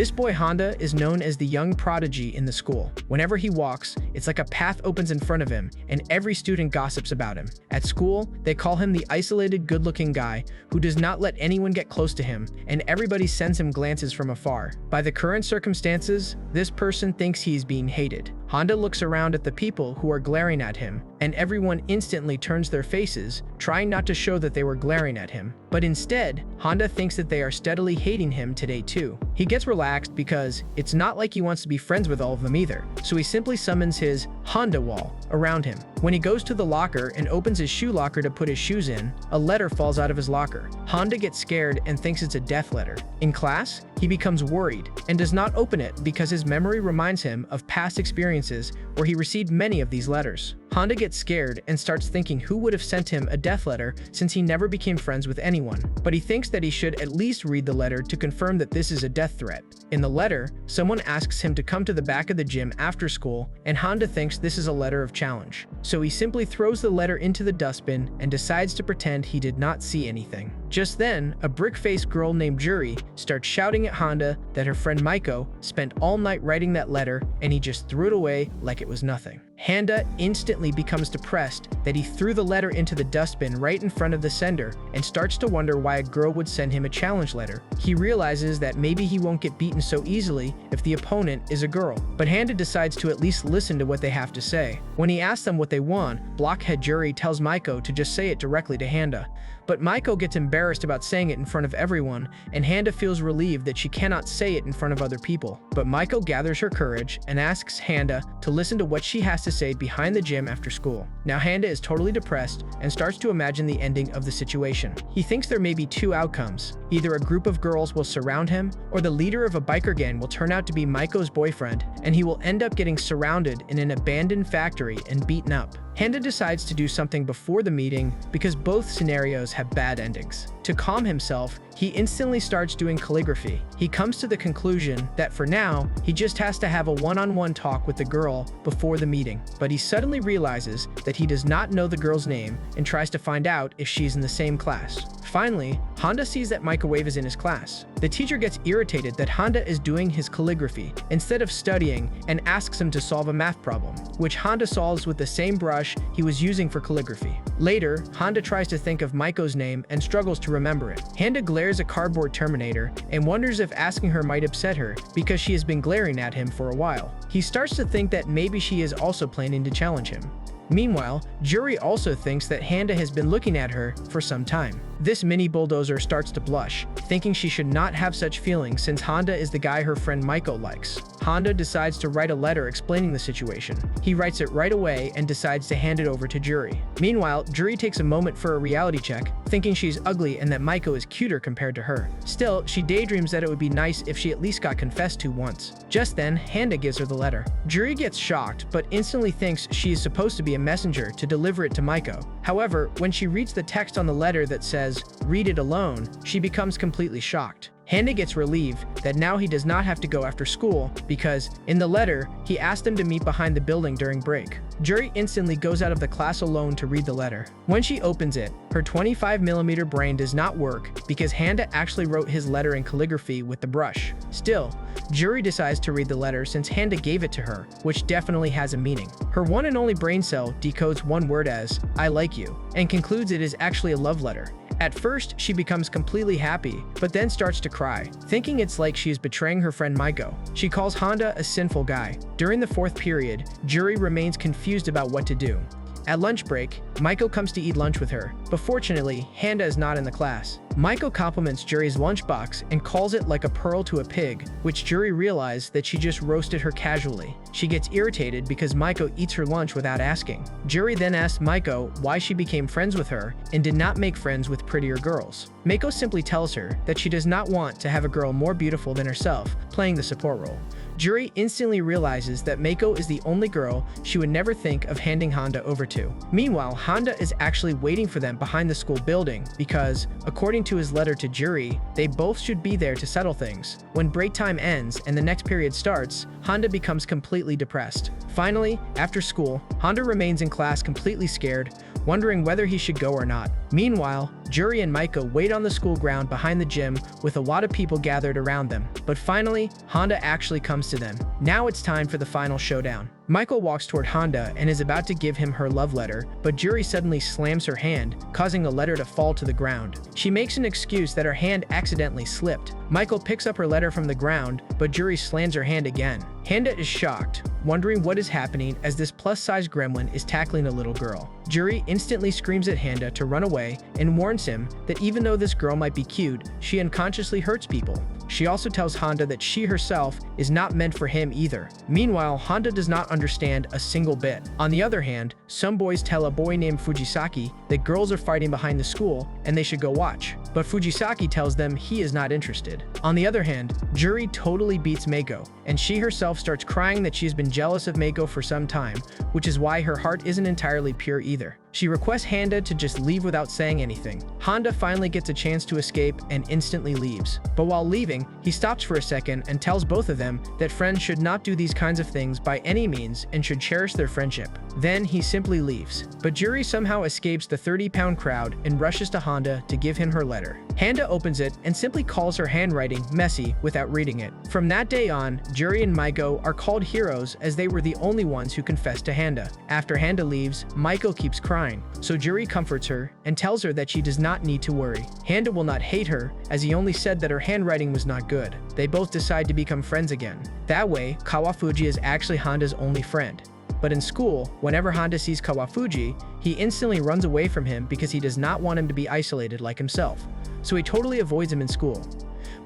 This boy Handa is known as the young prodigy in the school. Whenever he walks, it's like a path opens in front of him, and every student gossips about him. At school, they call him the isolated, good-looking guy who does not let anyone get close to him, and everybody sends him glances from afar. By the current circumstances, this person thinks he's being hated. Handa looks around at the people who are glaring at him, and everyone instantly turns their faces, trying not to show that they were glaring at him. But instead, Handa thinks that they are steadily hating him today too. He gets relaxed because it's not like he wants to be friends with all of them either, so he simply summons his Handa wall around him. When he goes to the locker and opens his shoe locker to put his shoes in, a letter falls out of his locker. Handa gets scared and thinks it's a death letter. In class, he becomes worried and does not open it because his memory reminds him of past experiences where he received many of these letters. Handa gets scared and starts thinking who would have sent him a death letter since he never became friends with anyone. But he thinks that he should at least read the letter to confirm that this is a death threat. In the letter, someone asks him to come to the back of the gym after school, and Handa thinks this is a letter of challenge. So he simply throws the letter into the dustbin and decides to pretend he did not see anything. Just then, a brick-faced girl named Juri starts shouting at Handa that her friend Maiko spent all night writing that letter and he just threw it away like it was nothing. Handa instantly becomes depressed that he threw the letter into the dustbin right in front of the sender and starts to wonder why a girl would send him a challenge letter. He realizes that maybe he won't get beaten so easily if the opponent is a girl. But Handa decides to at least listen to what they have to say. When he asks them what they want, blockhead Juri tells Maiko to just say it directly to Handa. But Maiko gets embarrassed about saying it in front of everyone, and Handa feels relieved that she cannot say it in front of other people. But Maiko gathers her courage and asks Handa to listen to what she has to say behind the gym after school. Now Handa is totally depressed and starts to imagine the ending of the situation. He thinks there may be two outcomes. Either a group of girls will surround him, or the leader of a biker gang will turn out to be Maiko's boyfriend, and he will end up getting surrounded in an abandoned factory and beaten up. Handa decides to do something before the meeting because both scenarios have bad endings. To calm himself, he instantly starts doing calligraphy. He comes to the conclusion that for now, he just has to have a one-on-one talk with the girl before the meeting. But he suddenly realizes that he does not know the girl's name and tries to find out if she's in the same class. Finally, Handa sees that Microwave is in his class. The teacher gets irritated that Handa is doing his calligraphy instead of studying and asks him to solve a math problem, which Handa solves with the same brush he was using for calligraphy. Later, Handa tries to think of Maiko's name and struggles to remember it. Handa glares at Cardboard Terminator and wonders if asking her might upset her because she has been glaring at him for a while. He starts to think that maybe she is also planning to challenge him. Meanwhile, Juri also thinks that Handa has been looking at her for some time. This mini bulldozer starts to blush, thinking she should not have such feelings since Handa is the guy her friend Maiko likes. Handa decides to write a letter explaining the situation. He writes it right away and decides to hand it over to Juri. Meanwhile, Juri takes a moment for a reality check, thinking she's ugly and that Maiko is cuter compared to her. Still, she daydreams that it would be nice if she at least got confessed to once. Just then, Handa gives her the letter. Juri gets shocked, but instantly thinks she is supposed to be a messenger to deliver it to Maiko. However, when she reads the text on the letter that says, "Read it alone," she becomes completely shocked. Handa gets relieved that now he does not have to go after school because, in the letter, he asked them to meet behind the building during break. Juri instantly goes out of the class alone to read the letter. When she opens it, her 25mm brain does not work because Handa actually wrote his letter in calligraphy with the brush. Still, Juri decides to read the letter since Handa gave it to her, which definitely has a meaning. Her one and only brain cell decodes one word as, "I like you," and concludes it is actually a love letter. At first, she becomes completely happy, but then starts to cry, thinking it's like she is betraying her friend Maiko. She calls Handa a sinful guy. During the fourth period, Juri remains confused about what to do. At lunch break, Maiko comes to eat lunch with her, but fortunately, Handa is not in the class. Maiko compliments Juri's lunchbox and calls it like a pearl to a pig, which Juri realized that she just roasted her casually. She gets irritated because Maiko eats her lunch without asking. Juri then asks Maiko why she became friends with her and did not make friends with prettier girls. Maiko simply tells her that she does not want to have a girl more beautiful than herself playing the support role. Juri instantly realizes that Maiko is the only girl she would never think of handing Handa over to. Meanwhile, Handa is actually waiting for them behind the school building because, according to his letter to Juri, they both should be there to settle things. When break time ends and the next period starts, Handa becomes completely depressed. Finally, after school, Handa remains in class completely scared, wondering whether he should go or not. Meanwhile, Juri and Maiko wait on the school ground behind the gym with a lot of people gathered around them. But finally, Handa actually comes to them. Now it's time for the final showdown. Maiko walks toward Handa and is about to give him her love letter, but Juri suddenly slams her hand, causing a letter to fall to the ground. She makes an excuse that her hand accidentally slipped. Maiko picks up her letter from the ground, but Juri slams her hand again. Handa is shocked, wondering what is happening as this plus-size gremlin is tackling a little girl. Juri instantly screams at Handa to run away and warns him that even though this girl might be cute, she unconsciously hurts people. She also tells Handa that she herself is not meant for him either. Meanwhile, Handa does not understand a single bit. On the other hand, some boys tell a boy named Fujisaki that girls are fighting behind the school and they should go watch. But Fujisaki tells them he is not interested. On the other hand, Juri totally beats Maiko, and she herself starts crying that she has been jealous of Maiko for some time, which is why her heart isn't entirely pure either. She requests Handa to just leave without saying anything. Handa finally gets a chance to escape and instantly leaves. But while leaving, he stops for a second and tells both of them that friends should not do these kinds of things by any means and should cherish their friendship. Then he simply leaves. But Juri somehow escapes the 30-pound crowd and rushes to Handa to give him her letter. Handa opens it and simply calls her handwriting messy without reading it. From that day on, Juri and Maiko are called heroes as they were the only ones who confessed to Handa. After Handa leaves, Maiko keeps crying, so Juri comforts her and tells her that she does not need to worry. Handa will not hate her, as he only said that her handwriting was not good. They both decide to become friends again. That way, Kawafuji is actually Handa's only friend. But in school, whenever Handa sees Kawafuji, he instantly runs away from him because he does not want him to be isolated like himself, so he totally avoids him in school.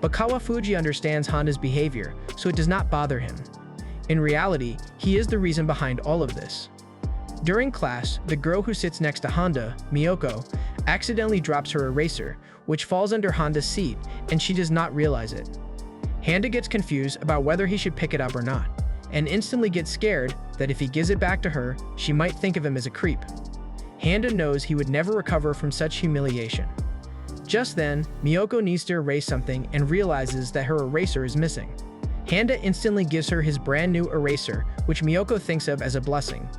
But Kawafuji understands Handa's behavior, so it does not bother him. In reality, he is the reason behind all of this. During class, the girl who sits next to Handa, Miyoko, accidentally drops her eraser, which falls under Handa's seat, and she does not realize it. Handa gets confused about whether he should pick it up or not, and instantly gets scared that if he gives it back to her, she might think of him as a creep. Handa knows he would never recover from such humiliation. Just then, Miyoko needs to erase something and realizes that her eraser is missing. Handa instantly gives her his brand new eraser, which Miyoko thinks of as a blessing.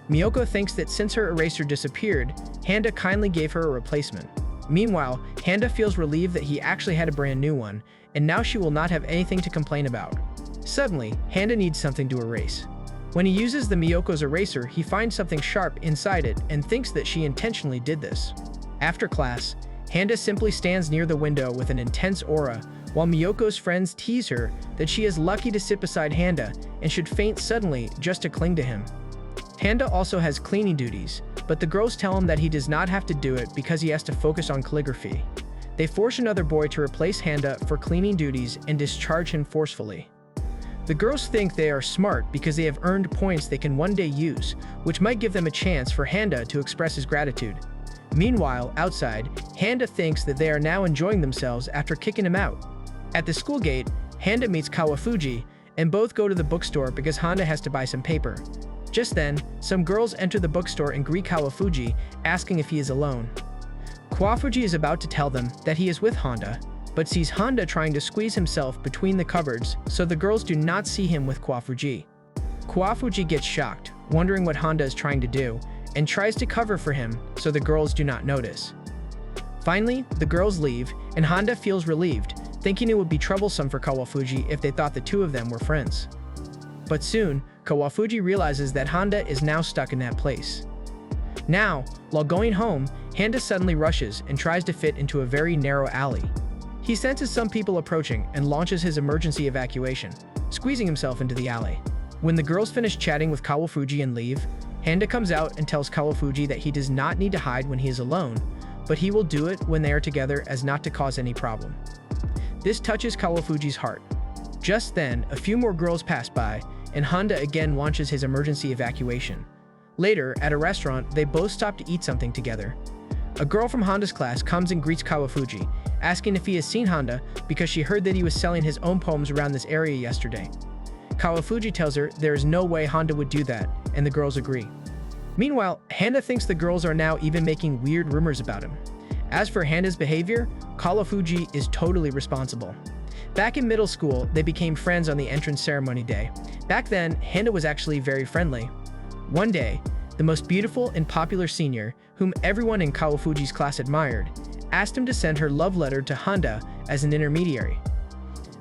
Miyoko thinks that since her eraser disappeared, Handa kindly gave her a replacement. Meanwhile, Handa feels relieved that he actually had a brand new one, and now she will not have anything to complain about. Suddenly, Handa needs something to erase. When he uses the Miyoko's eraser, he finds something sharp inside it and thinks that she intentionally did this. After class, Handa simply stands near the window with an intense aura, while Miyoko's friends tease her that she is lucky to sit beside Handa and should faint suddenly just to cling to him. Handa also has cleaning duties, but the girls tell him that he does not have to do it because he has to focus on calligraphy. They force another boy to replace Handa for cleaning duties and discharge him forcefully. The girls think they are smart because they have earned points they can one day use, which might give them a chance for Handa to express his gratitude. Meanwhile, outside, Handa thinks that they are now enjoying themselves after kicking him out. At the school gate, Handa meets Kawafuji, and both go to the bookstore because Handa has to buy some paper. Just then, some girls enter the bookstore and greet Kawafuji, asking if he is alone. Kawafuji is about to tell them that he is with Handa, but sees Handa trying to squeeze himself between the cupboards, so the girls do not see him with Kawafuji. Kawafuji gets shocked, wondering what Handa is trying to do, and tries to cover for him so the girls do not notice. Finally, the girls leave, and Handa feels relieved, thinking it would be troublesome for Kawafuji if they thought the two of them were friends. But soon, Kawafuji realizes that Handa is now stuck in that place. Now, while going home, Handa suddenly rushes and tries to fit into a very narrow alley. He senses some people approaching and launches his emergency evacuation, squeezing himself into the alley. When the girls finish chatting with Kawafuji and leave, Handa comes out and tells Kawafuji that he does not need to hide when he is alone, but he will do it when they are together as not to cause any problem. This touches Kawafuji's heart. Just then, a few more girls pass by, and Handa again launches his emergency evacuation. Later, at a restaurant, they both stop to eat something together. A girl from Handa's class comes and greets Kawafuji, asking if he has seen Handa because she heard that he was selling his own poems around this area yesterday. Kawafuji tells her there is no way Handa would do that, and the girls agree. Meanwhile, Handa thinks the girls are now even making weird rumors about him. As for Handa's behavior, Kawafuji is totally responsible. Back in middle school, they became friends on the entrance ceremony day. Back then, Handa was actually very friendly. One day, the most beautiful and popular senior, whom everyone in Kawafuji's class admired, asked him to send her love letter to Handa as an intermediary.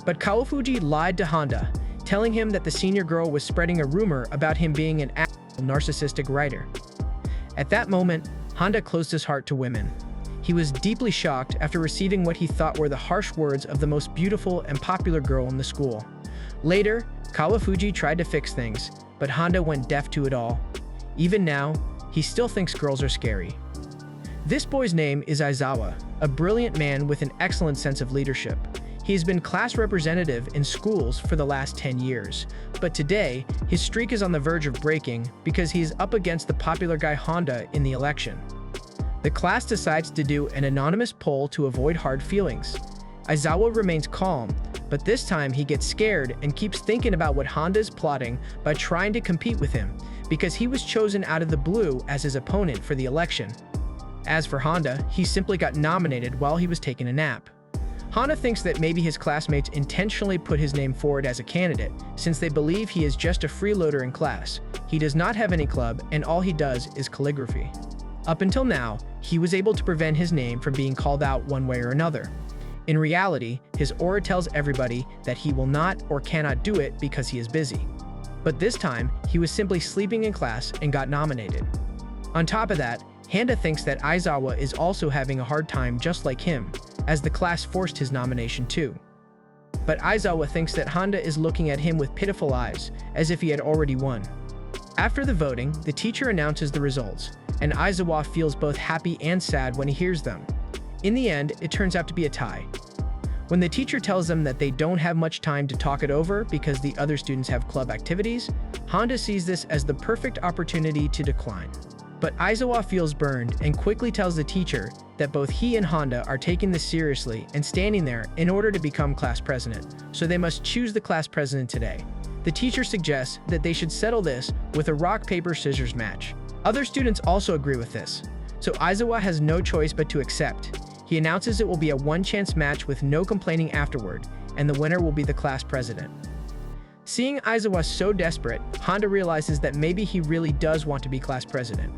But Kawafuji lied to Handa, telling him that the senior girl was spreading a rumor about him being an narcissistic writer. At that moment, Handa closed his heart to women. He was deeply shocked after receiving what he thought were the harsh words of the most beautiful and popular girl in the school. Later, Kawafuji tried to fix things, but Handa went deaf to it all. Even now, he still thinks girls are scary. This boy's name is Aizawa, a brilliant man with an excellent sense of leadership. He has been class representative in schools for the last 10 years, but today, his streak is on the verge of breaking because he is up against the popular guy Handa in the election. The class decides to do an anonymous poll to avoid hard feelings. Aizawa remains calm, but this time he gets scared and keeps thinking about what Handa is plotting by trying to compete with him, because he was chosen out of the blue as his opponent for the election. As for Handa, he simply got nominated while he was taking a nap. Handa thinks that maybe his classmates intentionally put his name forward as a candidate, since they believe he is just a freeloader in class. He does not have any club, and all he does is calligraphy. Up until now, he was able to prevent his name from being called out one way or another. In reality, his aura tells everybody that he will not or cannot do it because he is busy. But this time, he was simply sleeping in class and got nominated. On top of that, Handa thinks that Aizawa is also having a hard time just like him, as the class forced his nomination too. But Aizawa thinks that Handa is looking at him with pitiful eyes, as if he had already won. After the voting, the teacher announces the results, and Aizawa feels both happy and sad when he hears them. In the end, it turns out to be a tie. When the teacher tells them that they don't have much time to talk it over because the other students have club activities, Handa sees this as the perfect opportunity to decline. But Aizawa feels burned and quickly tells the teacher that both he and Handa are taking this seriously and standing there in order to become class president, so they must choose the class president today. The teacher suggests that they should settle this with a rock-paper-scissors match. Other students also agree with this, so Aizawa has no choice but to accept. He announces it will be a one-chance match with no complaining afterward, and the winner will be the class president. Seeing Aizawa so desperate, Handa realizes that maybe he really does want to be class president.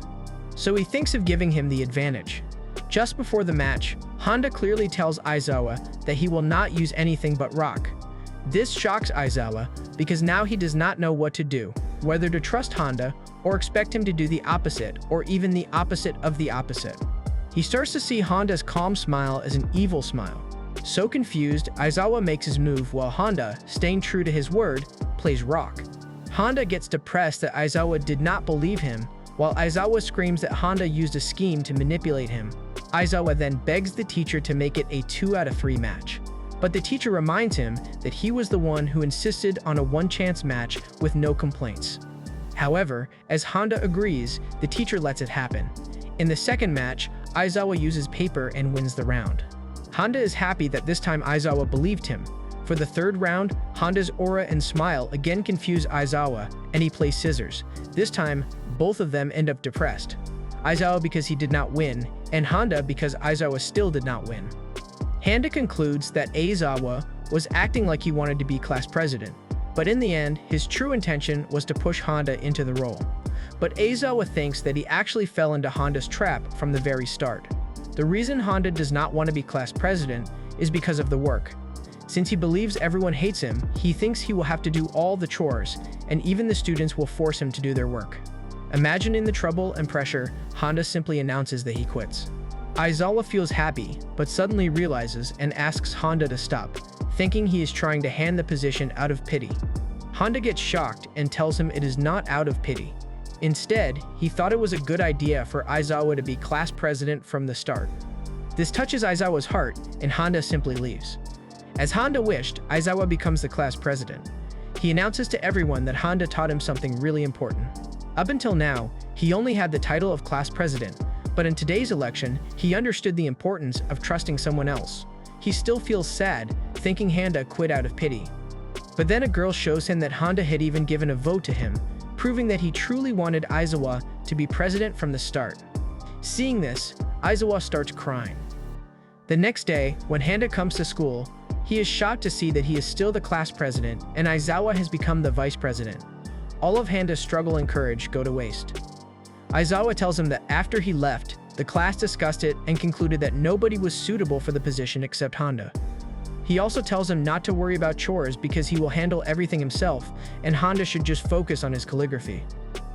So he thinks of giving him the advantage. Just before the match, Handa clearly tells Aizawa that he will not use anything but rock. This shocks Aizawa because now he does not know what to do, whether to trust Handa or expect him to do the opposite or even the opposite of the opposite. He starts to see Handa's calm smile as an evil smile. So confused, Aizawa makes his move while Handa, staying true to his word, plays rock. Handa gets depressed that Aizawa did not believe him, while Aizawa screams that Handa used a scheme to manipulate him. Aizawa then begs the teacher to make it a 2 out of 3 match. But the teacher reminds him that he was the one who insisted on a one-chance match with no complaints. However, as Handa agrees, the teacher lets it happen. In the second match, Aizawa uses paper and wins the round. Handa is happy that this time Aizawa believed him. For the third round, Handa's aura and smile again confuse Aizawa, and he plays scissors. This time, both of them end up depressed. Aizawa because he did not win, and Handa because Aizawa still did not win. Handa concludes that Aizawa was acting like he wanted to be class president, but in the end, his true intention was to push Handa into the role. But Aizawa thinks that he actually fell into Handa's trap from the very start. The reason Handa does not want to be class president is because of the work. Since he believes everyone hates him, he thinks he will have to do all the chores, and even the students will force him to do their work. Imagining the trouble and pressure, Handa simply announces that he quits. Aizawa feels happy, but suddenly realizes and asks Handa to stop, thinking he is trying to hand the position out of pity. Handa gets shocked and tells him it is not out of pity. Instead, he thought it was a good idea for Aizawa to be class president from the start. This touches Aizawa's heart, and Handa simply leaves. As Handa wished, Aizawa becomes the class president. He announces to everyone that Handa taught him something really important. Up until now, he only had the title of class president, but in today's election, he understood the importance of trusting someone else. He still feels sad, thinking Handa quit out of pity. But then a girl shows him that Handa had even given a vote to him, proving that he truly wanted Aizawa to be president from the start. Seeing this, Aizawa starts crying. The next day, when Handa comes to school, he is shocked to see that he is still the class president and Aizawa has become the vice president. All of Handa's struggle and courage go to waste. Aizawa tells him that after he left, The class discussed it and concluded that nobody was suitable for the position except Handa. He also tells him not to worry about chores because he will handle everything himself, and Handa should just focus on his calligraphy.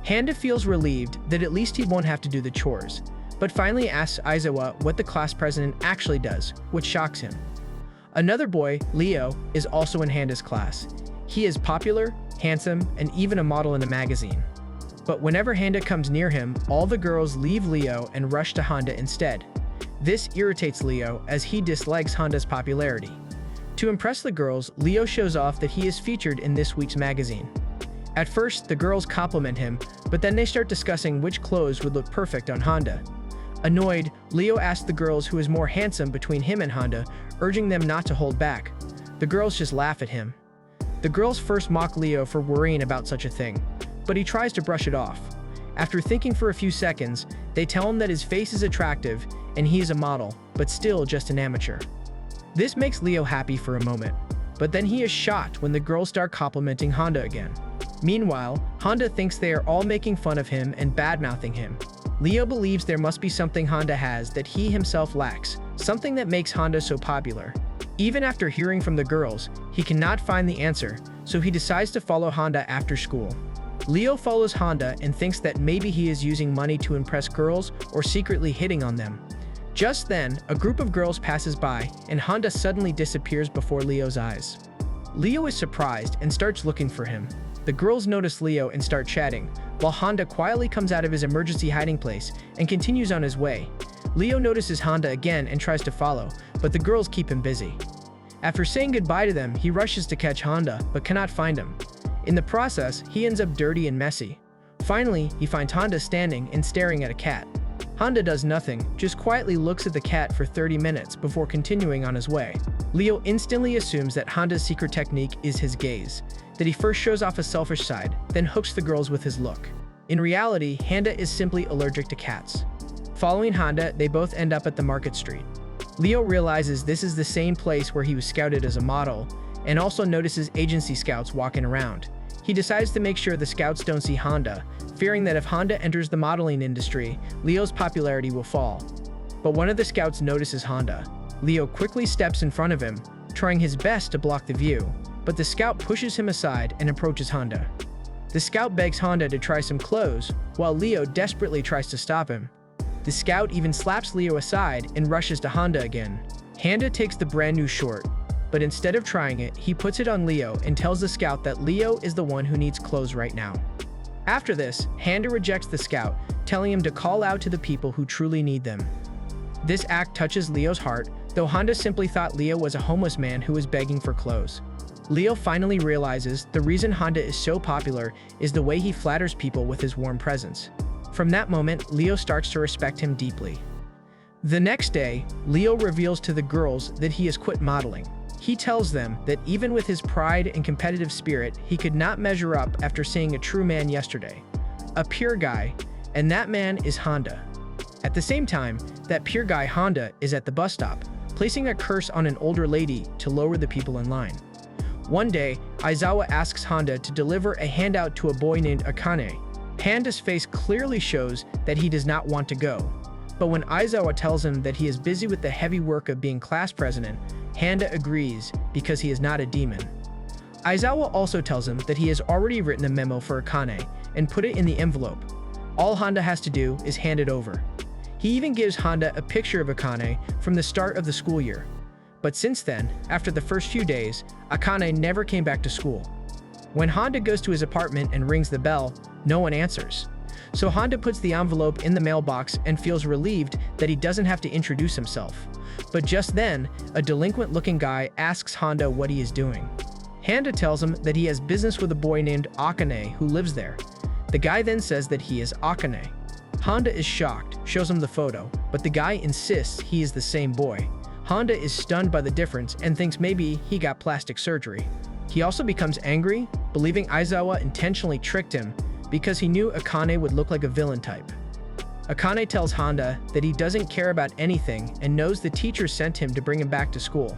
Handa feels relieved that at least he won't have to do the chores, but finally asks Aizawa what the class president actually does, which shocks him. Another boy, Leo, is also in Handa's class. He is popular, handsome, and even a model in a magazine. But whenever Handa comes near him, all the girls leave Leo and rush to Handa instead. This irritates Leo as he dislikes Handa's popularity. To impress the girls, Leo shows off that he is featured in this week's magazine. At first, the girls compliment him, but then they start discussing which clothes would look perfect on Handa. Annoyed, Leo asks the girls who is more handsome between him and Handa, urging them not to hold back. The girls just laugh at him. The girls first mock Leo for worrying about such a thing, but he tries to brush it off. After thinking for a few seconds, they tell him that his face is attractive and he is a model, but still just an amateur. This makes Leo happy for a moment, but then he is shocked when the girls start complimenting Handa again. Meanwhile, Handa thinks they are all making fun of him and bad-mouthing him. Leo believes there must be something Handa has that he himself lacks, something that makes Handa so popular. Even after hearing from the girls, he cannot find the answer, so he decides to follow Handa after school. Leo follows Handa and thinks that maybe he is using money to impress girls or secretly hitting on them. Just then, a group of girls passes by, and Handa suddenly disappears before Leo's eyes. Leo is surprised and starts looking for him. The girls notice Leo and start chatting, while Handa quietly comes out of his emergency hiding place and continues on his way. Leo notices Handa again and tries to follow, but the girls keep him busy. After saying goodbye to them, he rushes to catch Handa, but cannot find him. In the process, he ends up dirty and messy. Finally, he finds Handa standing and staring at a cat. Handa does nothing, just quietly looks at the cat for 30 minutes before continuing on his way. Leo instantly assumes that Handa's secret technique is his gaze, that he first shows off a selfish side, then hooks the girls with his look. In reality, Handa is simply allergic to cats. Following Handa, they both end up at the market street. Leo realizes this is the same place where he was scouted as a model, and also notices agency scouts walking around. He decides to make sure the scouts don't see Handa, fearing that if Handa enters the modeling industry, Leo's popularity will fall. But one of the scouts notices Handa. Leo quickly steps in front of him, trying his best to block the view, but the scout pushes him aside and approaches Handa. The scout begs Handa to try some clothes, while Leo desperately tries to stop him. The scout even slaps Leo aside and rushes to Handa again. Handa takes the brand new short, but instead of trying it, he puts it on Leo and tells the scout that Leo is the one who needs clothes right now. After this, Handa rejects the scout, telling him to call out to the people who truly need them. This act touches Leo's heart, though Handa simply thought Leo was a homeless man who was begging for clothes. Leo finally realizes the reason Handa is so popular is the way he flatters people with his warm presence. From that moment, Leo starts to respect him deeply. The next day, Leo reveals to the girls that he has quit modeling. He tells them that even with his pride and competitive spirit, he could not measure up after seeing a true man yesterday. A pure guy, and that man is Handa. At the same time, that pure guy Handa is at the bus stop, placing a curse on an older lady to lower the people in line. One day, Aizawa asks Handa to deliver a handout to a boy named Akane. Handa's face clearly shows that he does not want to go. But when Aizawa tells him that he is busy with the heavy work of being class president, Handa agrees because he is not a demon. Aizawa also tells him that he has already written a memo for Akane and put it in the envelope. All Handa has to do is hand it over. He even gives Handa a picture of Akane from the start of the school year. But since then, after the first few days, Akane never came back to school. When Handa goes to his apartment and rings the bell, no one answers. So Handa puts the envelope in the mailbox and feels relieved that he doesn't have to introduce himself. But just then, a delinquent-looking guy asks Handa what he is doing. Handa tells him that he has business with a boy named Akane who lives there. The guy then says that he is Akane. Handa is shocked, shows him the photo, but the guy insists he is the same boy. Handa is stunned by the difference and thinks maybe he got plastic surgery. He also becomes angry, believing Aizawa intentionally tricked him because he knew Akane would look like a villain type. Akane tells Handa that he doesn't care about anything and knows the teacher sent him to bring him back to school.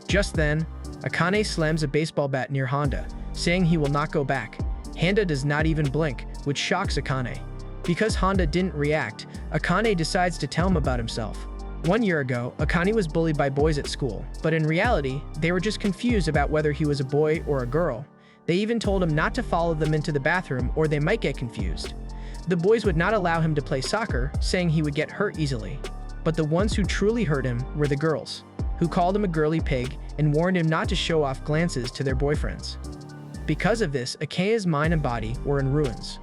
Just then, Akane slams a baseball bat near Handa, saying he will not go back. Handa does not even blink, which shocks Akane. Because Handa didn't react, Akane decides to tell him about himself. 1 year ago, Akane was bullied by boys at school, but in reality, they were just confused about whether he was a boy or a girl. They even told him not to follow them into the bathroom or they might get confused. The boys would not allow him to play soccer, saying he would get hurt easily. But the ones who truly hurt him were the girls, who called him a girly pig and warned him not to show off glances to their boyfriends. Because of this, Akane's mind and body were in ruins.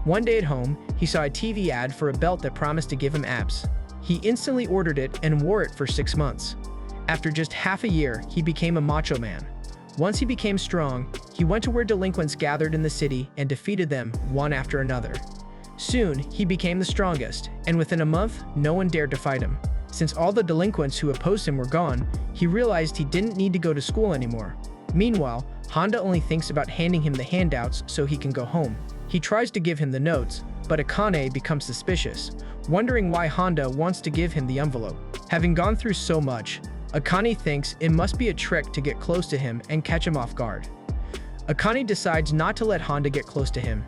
One day at home, he saw a TV ad for a belt that promised to give him abs. He instantly ordered it and wore it for 6 months. After just half a year, he became a macho man. Once he became strong, he went to where delinquents gathered in the city and defeated them one after another. Soon, he became the strongest, and within a month, no one dared to fight him. Since all the delinquents who opposed him were gone, he realized he didn't need to go to school anymore. Meanwhile, Handa only thinks about handing him the handouts so he can go home. He tries to give him the notes, but Akane becomes suspicious, wondering why Handa wants to give him the envelope. Having gone through so much, Akane thinks it must be a trick to get close to him and catch him off guard. Akane decides not to let Handa get close to him.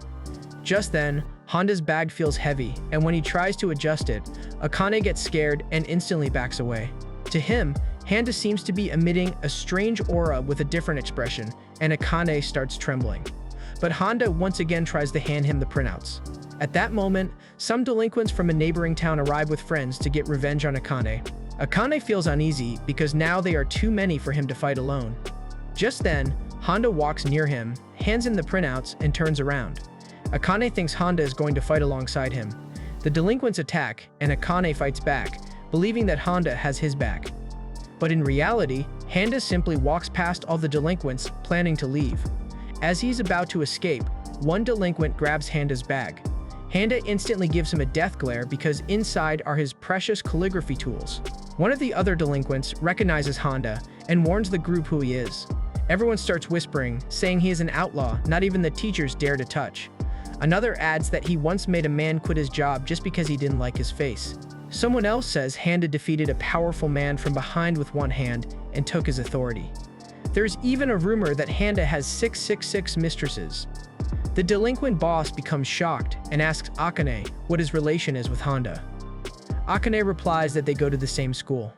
Just then, Handa's bag feels heavy, and when he tries to adjust it, Akane gets scared and instantly backs away. To him, Handa seems to be emitting a strange aura with a different expression, and Akane starts trembling. But Handa once again tries to hand him the printouts. At that moment, some delinquents from a neighboring town arrive with friends to get revenge on Akane. Akane feels uneasy because now they are too many for him to fight alone. Just then, Handa walks near him, hands him the printouts, and turns around. Akane thinks Handa is going to fight alongside him. The delinquents attack, and Akane fights back, believing that Handa has his back. But in reality, Handa simply walks past all the delinquents, planning to leave. As he's about to escape, one delinquent grabs Handa's bag. Handa instantly gives him a death glare because inside are his precious calligraphy tools. One of the other delinquents recognizes Handa and warns the group who he is. Everyone starts whispering, saying he is an outlaw not even the teachers dare to touch. Another adds that he once made a man quit his job just because he didn't like his face. Someone else says Handa defeated a powerful man from behind with one hand and took his authority. There's even a rumor that Handa has 666 mistresses. The delinquent boss becomes shocked and asks Akane what his relation is with Handa. Akane replies that they go to the same school.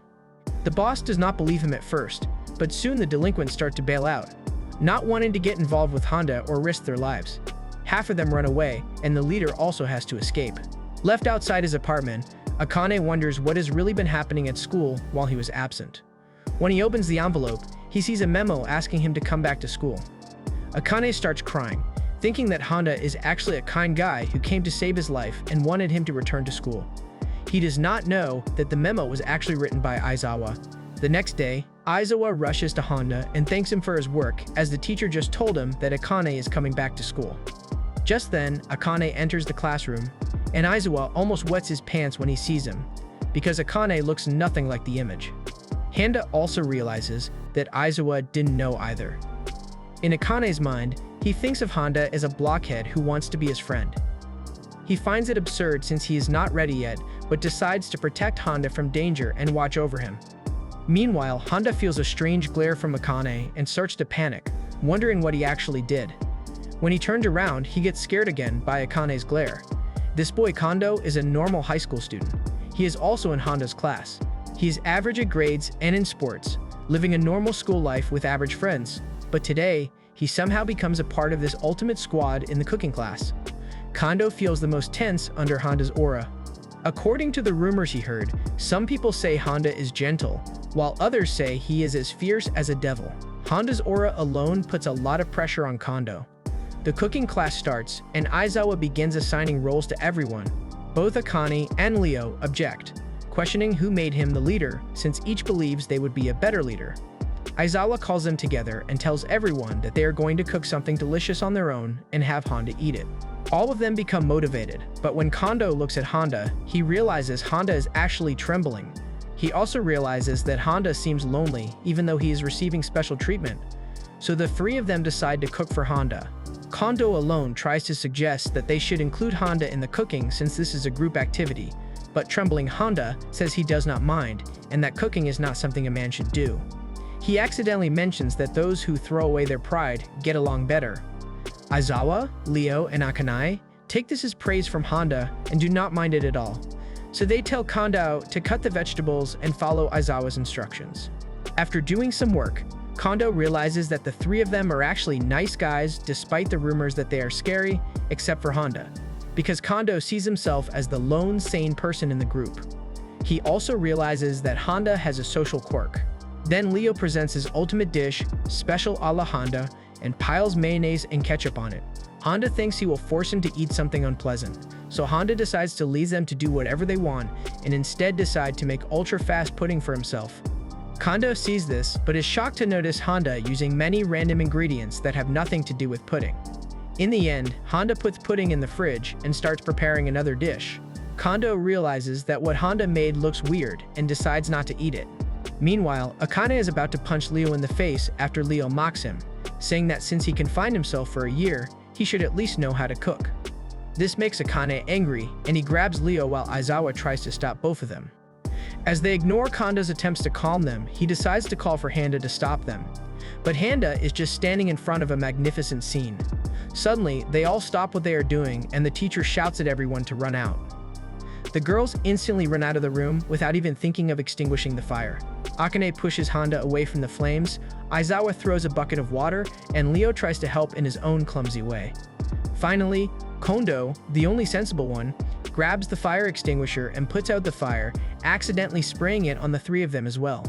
The boss does not believe him at first, but soon the delinquents start to bail out, not wanting to get involved with Handa or risk their lives. Half of them run away, and the leader also has to escape. Left outside his apartment, Akane wonders what has really been happening at school while he was absent. When he opens the envelope, he sees a memo asking him to come back to school. Akane starts crying, thinking that Handa is actually a kind guy who came to save his life and wanted him to return to school. He does not know that the memo was actually written by Aizawa. The next day, Aizawa rushes to Handa and thanks him for his work as the teacher just told him that Akane is coming back to school. Just then, Akane enters the classroom, and Aizawa almost wets his pants when he sees him, because Akane looks nothing like the image. Handa also realizes that Aizawa didn't know either. In Akane's mind, he thinks of Handa as a blockhead who wants to be his friend. He finds it absurd since he is not ready yet, but decides to protect Handa from danger and watch over him. Meanwhile, Handa feels a strange glare from Akane and starts to panic, wondering what he actually did. When he turns around, he gets scared again by Akane's glare. This boy Kondo is a normal high school student. He is also in Handa's class. He is average at grades and in sports, living a normal school life with average friends. But today, he somehow becomes a part of this ultimate squad in the cooking class. Kondo feels the most tense under Handa's aura. According to the rumors he heard, some people say Handa is gentle, while others say he is as fierce as a devil. Handa's aura alone puts a lot of pressure on Kondo. The cooking class starts, and Aizawa begins assigning roles to everyone. Both Akane and Leo object, questioning who made him the leader, since each believes they would be a better leader. Aizawa calls them together and tells everyone that they are going to cook something delicious on their own and have Handa eat it. All of them become motivated, but when Kondo looks at Handa, he realizes Handa is actually trembling. He also realizes that Handa seems lonely even though he is receiving special treatment. So the three of them decide to cook for Handa. Kondo alone tries to suggest that they should include Handa in the cooking since this is a group activity, but trembling Handa says he does not mind and that cooking is not something a man should do. He accidentally mentions that those who throw away their pride get along better. Aizawa, Leo, and Akane take this as praise from Handa and do not mind it at all. So they tell Kondo to cut the vegetables and follow Aizawa's instructions. After doing some work, Kondo realizes that the three of them are actually nice guys despite the rumors that they are scary, except for Handa, because Kondo sees himself as the lone sane person in the group. He also realizes that Handa has a social quirk. Then Leo presents his ultimate dish, special a la Handa, and piles mayonnaise and ketchup on it. Handa thinks he will force him to eat something unpleasant, so Handa decides to leave them to do whatever they want and instead decide to make ultra-fast pudding for himself. Kondo sees this, but is shocked to notice Handa using many random ingredients that have nothing to do with pudding. In the end, Handa puts pudding in the fridge and starts preparing another dish. Kondo realizes that what Handa made looks weird and decides not to eat it. Meanwhile, Akane is about to punch Leo in the face after Leo mocks him, saying that since he confined himself for a year, he should at least know how to cook. This makes Akane angry, and he grabs Leo while Aizawa tries to stop both of them. As they ignore Kondo's attempts to calm them, he decides to call for Handa to stop them. But Handa is just standing in front of a magnificent scene. Suddenly, they all stop what they are doing, and the teacher shouts at everyone to run out. The girls instantly run out of the room without even thinking of extinguishing the fire. Akane pushes Handa away from the flames, Aizawa throws a bucket of water, and Leo tries to help in his own clumsy way. Finally, Kondo, the only sensible one, grabs the fire extinguisher and puts out the fire, accidentally spraying it on the three of them as well.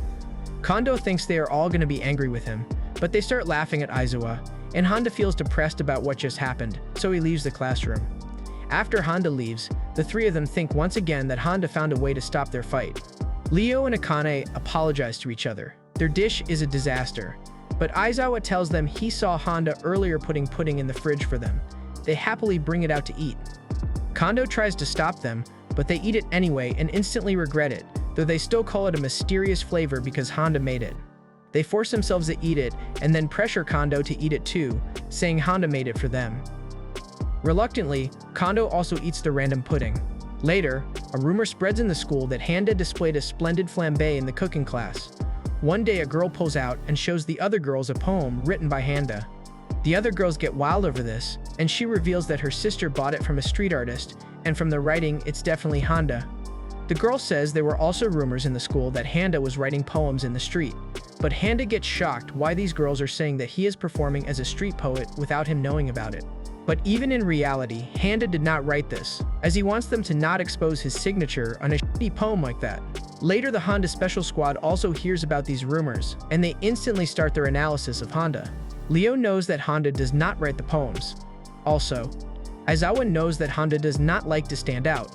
Kondo thinks they are all going to be angry with him, but they start laughing at Aizawa, and Handa feels depressed about what just happened, so he leaves the classroom. After Handa leaves, the three of them think once again that Handa found a way to stop their fight. Leo and Akane apologize to each other. Their dish is a disaster, but Aizawa tells them he saw Handa earlier putting pudding in the fridge for them. They happily bring it out to eat. Kondo tries to stop them, but they eat it anyway and instantly regret it, though they still call it a mysterious flavor because Handa made it. They force themselves to eat it and then pressure Kondo to eat it too, saying Handa made it for them. Reluctantly, Kondo also eats the random pudding. Later, a rumor spreads in the school that Handa displayed a splendid flambe in the cooking class. One day a girl pulls out and shows the other girls a poem written by Handa. The other girls get wild over this, and she reveals that her sister bought it from a street artist, and from the writing, it's definitely Handa. The girl says there were also rumors in the school that Handa was writing poems in the street, but Handa gets shocked why these girls are saying that he is performing as a street poet without him knowing about it. But even in reality, Handa did not write this, as he wants them to not expose his signature on a shitty poem like that. Later, the Handa Special Squad also hears about these rumors, and they instantly start their analysis of Handa. Leo knows that Handa does not write the poems. Also, Aizawa knows that Handa does not like to stand out.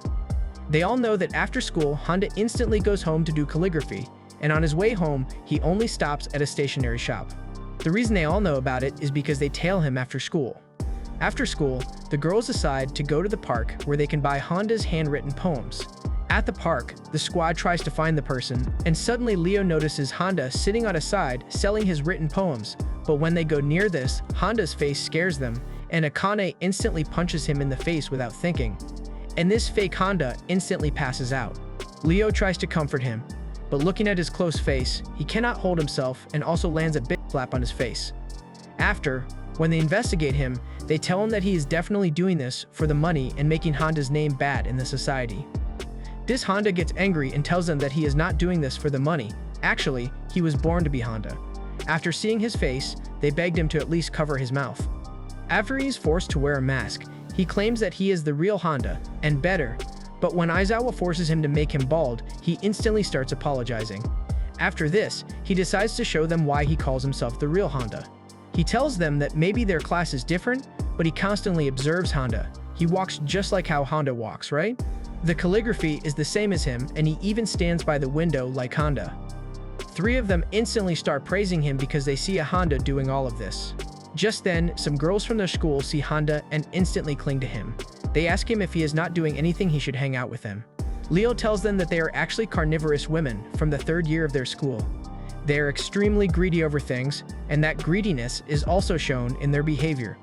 They all know that after school, Handa instantly goes home to do calligraphy, and on his way home, he only stops at a stationery shop. The reason they all know about it is because they tail him after school. After school, the girls decide to go to the park where they can buy Handa's handwritten poems. At the park, the squad tries to find the person, and suddenly Leo notices Handa sitting on a side selling his written poems, but when they go near this, Handa's face scares them, and Akane instantly punches him in the face without thinking. And this fake Handa instantly passes out. Leo tries to comfort him, but looking at his close face, he cannot hold himself and also lands a big slap on his face. After, when they investigate him, they tell him that he is definitely doing this for the money and making Handa's name bad in the society. This Handa gets angry and tells them that he is not doing this for the money. Actually, he was born to be Handa. After seeing his face, they begged him to at least cover his mouth. After he is forced to wear a mask, he claims that he is the real Handa, and better, but when Aizawa forces him to make him bald, he instantly starts apologizing. After this, he decides to show them why he calls himself the real Handa. He tells them that maybe their class is different, but he constantly observes Handa. He walks just like how Handa walks, right? The calligraphy is the same as him, and he even stands by the window like Handa. Three of them instantly start praising him because they see a Handa doing all of this. Just then, some girls from their school see Handa and instantly cling to him. They ask him if he is not doing anything he should hang out with them. Leo tells them that they are actually carnivorous women from the third year of their school. They are extremely greedy over things, and that greediness is also shown in their behavior.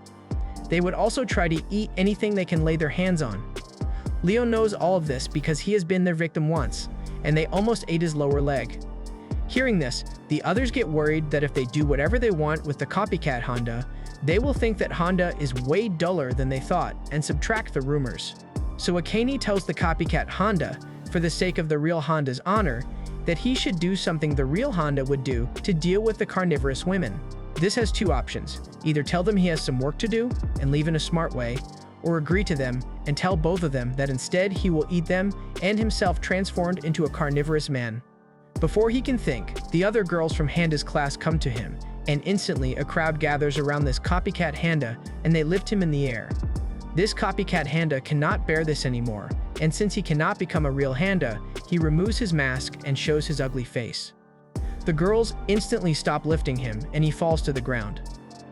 They would also try to eat anything they can lay their hands on. Leo knows all of this because he has been their victim once, and they almost ate his lower leg. Hearing this, the others get worried that if they do whatever they want with the copycat Handa, They will think that Handa is way duller than they thought and subtract the rumors. So Akane tells the copycat Handa, for the sake of the real Handa's honor, that he should do something the real Handa would do to deal with the carnivorous women. This has two options: either tell them he has some work to do and leave in a smart way, or agree to them and tell both of them that instead he will eat them and himself transformed into a carnivorous man. Before he can think, the other girls from Handa's class come to him, and instantly a crowd gathers around this copycat Handa and they lift him in the air. This copycat Handa cannot bear this anymore, and since he cannot become a real Handa, he removes his mask and shows his ugly face. The girls instantly stop lifting him and he falls to the ground.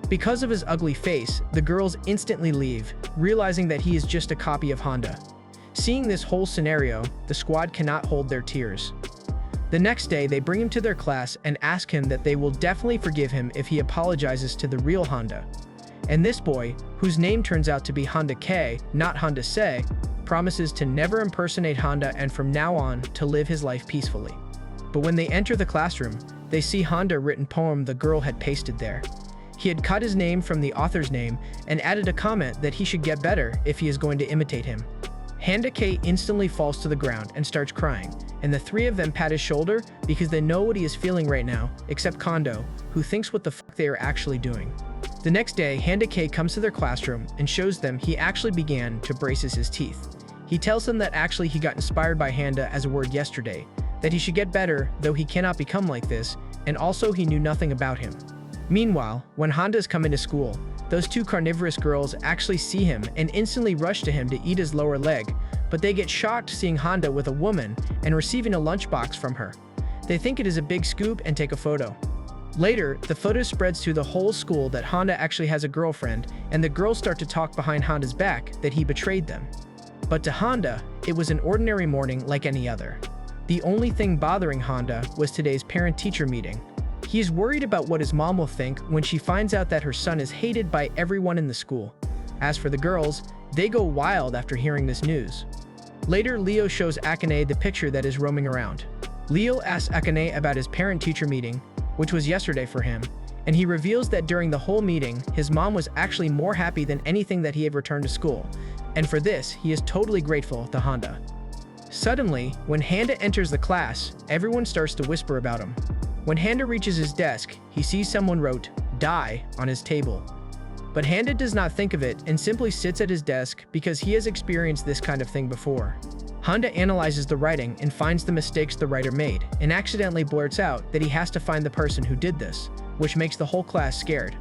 Because of his ugly face, the girls instantly leave, realizing that he is just a copy of Handa. Seeing this whole scenario, the squad cannot hold their tears. The next day, they bring him to their class and ask him that they will definitely forgive him if he apologizes to the real Handa. And this boy, whose name turns out to be Handa K, not Handa Se, promises to never impersonate Handa and from now on to live his life peacefully. But when they enter the classroom, they see Handa written poem the girl had pasted there. He had cut his name from the author's name and added a comment that he should get better if he is going to imitate him. Handa K instantly falls to the ground and starts crying, and the three of them pat his shoulder because they know what he is feeling right now, except Kondo, who thinks what the fuck they are actually doing. The next day, Handa K comes to their classroom and shows them he actually began to braces his teeth. He tells them that actually he got inspired by Handa as a word yesterday, that he should get better though he cannot become like this, and also he knew nothing about him. Meanwhile, when Handa's come into school, those two carnivorous girls actually see him and instantly rush to him to eat his lower leg, but they get shocked seeing Handa with a woman and receiving a lunchbox from her. They think it is a big scoop and take a photo. Later, the photo spreads through the whole school that Handa actually has a girlfriend, and the girls start to talk behind Handa's back that he betrayed them. But to Handa, it was an ordinary morning like any other. The only thing bothering Handa was today's parent-teacher meeting. He is worried about what his mom will think when she finds out that her son is hated by everyone in the school. As for the girls, they go wild after hearing this news. Later, Leo shows Akane the picture that is roaming around. Leo asks Akane about his parent-teacher meeting, which was yesterday for him, and he reveals that during the whole meeting, his mom was actually more happy than anything that he had returned to school, and for this, he is totally grateful to Handa. Suddenly, when Handa enters the class, everyone starts to whisper about him. When Handa reaches his desk, he sees someone wrote, "Die," on his table. But Handa does not think of it and simply sits at his desk because he has experienced this kind of thing before. Handa analyzes the writing and finds the mistakes the writer made, and accidentally blurts out that he has to find the person who did this, which makes the whole class scared.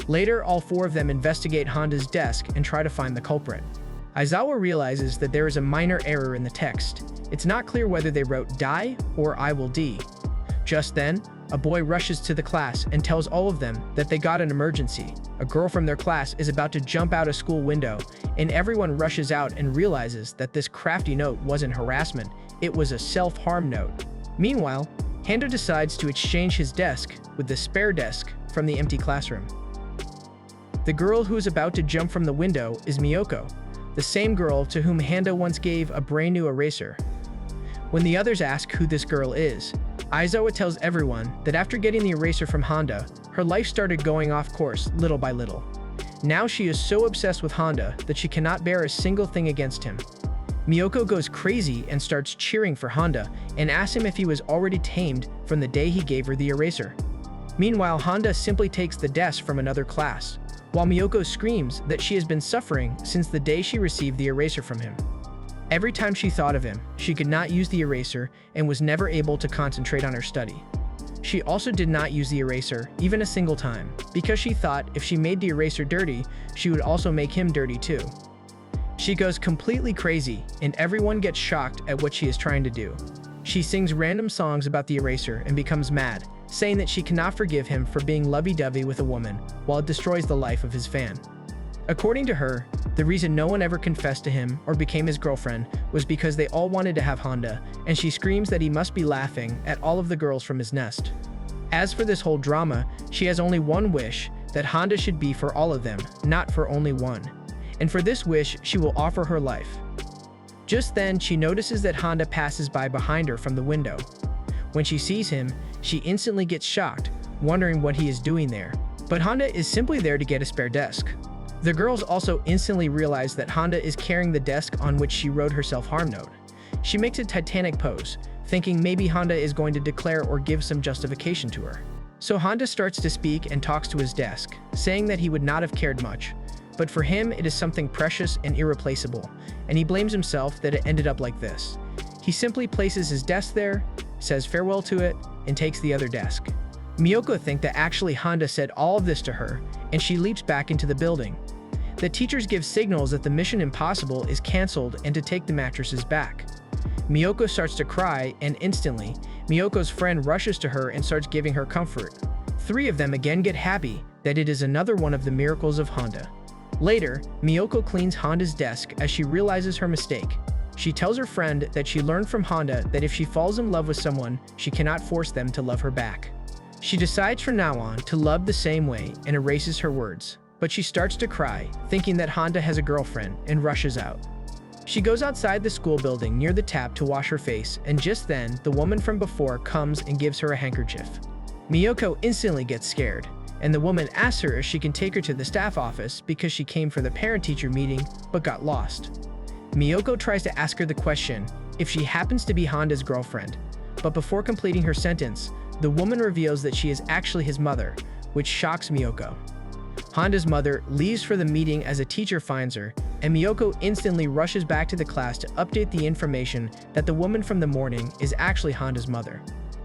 Later, all four of them investigate Handa's desk and try to find the culprit. Aizawa realizes that there is a minor error in the text. It's not clear whether they wrote "die" or "I will D." Just then, a boy rushes to the class and tells all of them that they got an emergency. A girl from their class is about to jump out a school window, and everyone rushes out and realizes that this crafty note wasn't harassment, it was a self-harm note. Meanwhile, Handa decides to exchange his desk with the spare desk from the empty classroom. The girl who is about to jump from the window is Miyoko, the same girl to whom Handa once gave a brand new eraser. When the others ask who this girl is, Aizawa tells everyone that after getting the eraser from Handa, her life started going off course little by little. Now she is so obsessed with Handa that she cannot bear a single thing against him. Miyoko goes crazy and starts cheering for Handa and asks him if he was already tamed from the day he gave her the eraser. Meanwhile, Handa simply takes the desk from another class, while Miyoko screams that she has been suffering since the day she received the eraser from him. Every time she thought of him, she could not use the eraser and was never able to concentrate on her study. She also did not use the eraser even a single time, because she thought if she made the eraser dirty, she would also make him dirty too. She goes completely crazy, and everyone gets shocked at what she is trying to do. She sings random songs about the eraser and becomes mad, saying that she cannot forgive him for being lovey-dovey with a woman, while it destroys the life of his fan. According to her, the reason no one ever confessed to him or became his girlfriend was because they all wanted to have Handa, and she screams that he must be laughing at all of the girls from his nest. As for this whole drama, she has only one wish, that Handa should be for all of them, not for only one. And for this wish, she will offer her life. Just then, she notices that Handa passes by behind her from the window. When she sees him, she instantly gets shocked, wondering what he is doing there. But Handa is simply there to get a spare desk. The girls also instantly realize that Handa is carrying the desk on which she wrote her self-harm note. She makes a Titanic pose, thinking maybe Handa is going to declare or give some justification to her. So Handa starts to speak and talks to his desk, saying that he would not have cared much, but for him it is something precious and irreplaceable, and he blames himself that it ended up like this. He simply places his desk there, says farewell to it, and takes the other desk. Miyoko thinks that actually Handa said all of this to her, and she leaps back into the building. The teachers give signals that the mission impossible is cancelled and to take the mattresses back. Miyoko starts to cry, and instantly, Miyoko's friend rushes to her and starts giving her comfort. Three of them again get happy that it is another one of the miracles of Handa. Later, Miyoko cleans Handa's desk as she realizes her mistake. She tells her friend that she learned from Handa that if she falls in love with someone, she cannot force them to love her back. She decides from now on to love the same way and erases her words, but she starts to cry, thinking that Handa has a girlfriend, and rushes out. She goes outside the school building near the tap to wash her face, and just then, the woman from before comes and gives her a handkerchief. Miyoko instantly gets scared, and the woman asks her if she can take her to the staff office because she came for the parent-teacher meeting but got lost. Miyoko tries to ask her the question if she happens to be Handa's girlfriend, but before completing her sentence, the woman reveals that she is actually his mother, which shocks Miyoko. Handa's mother leaves for the meeting as a teacher finds her, and Miyoko instantly rushes back to the class to update the information that the woman from the morning is actually Handa's mother.